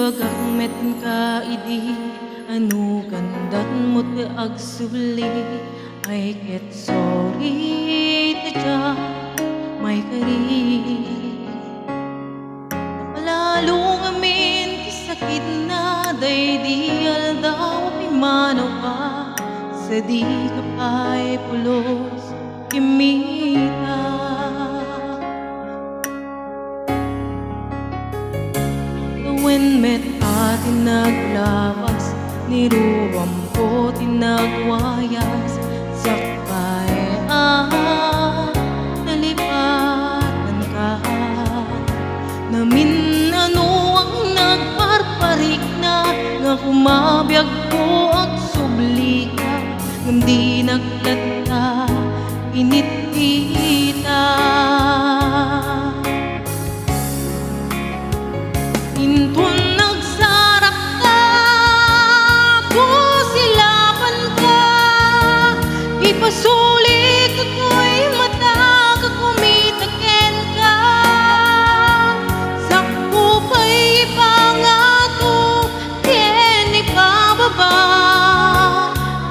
bagak met ka idi anu kandan mo te agsubli ay ket sorry te ja may kari napalalong amin kisakit na day di aldaw pimanaw ka sa di kapay pulos kimita when met atin naglabas niruwam ko tinagwayas sakay nalipatan ka namin ano ang nagparparik na nga kumabiyag ko ang subli ka ngandi naglata initita intun nagsarak ka kusilapan ka ipasulit ako'y mata kakumitaken ka sakupay ipangato ken ipababa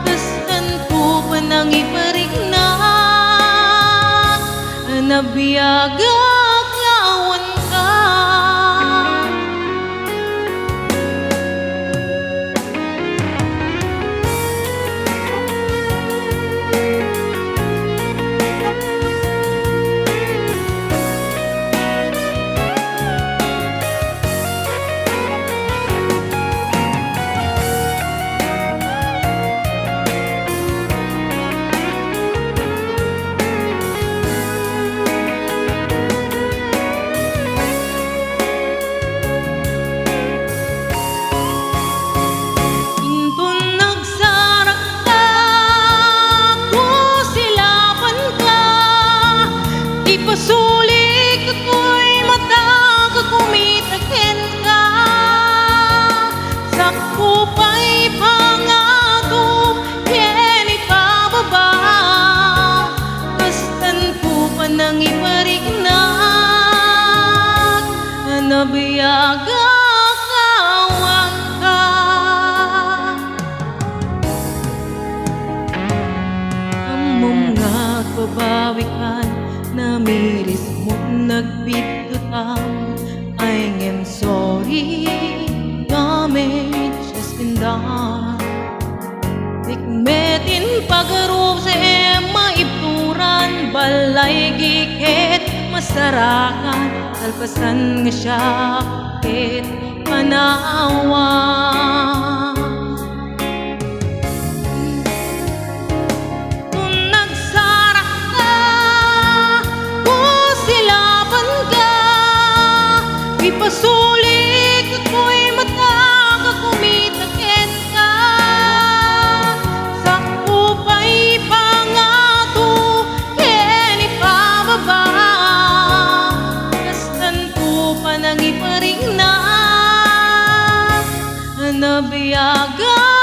kastan ko pa nang iparigna nabiyagak lawan ka ipasulik ako'y mata kakumitaken ka sakupay pangato ken ipababa kastan ko pa nang iparigna nabiyagak awang ka amom nga pabawikan namiris mo nagbitutam I am sorry damage has been done dikmetin pagarup sa maibturan balay giket masarakan talpasan nga syakit panawa ipasulik ako'y mata kakumitaken ka sakupay pangato ken ipababa kastan ko pa nang iparigna nabiyagan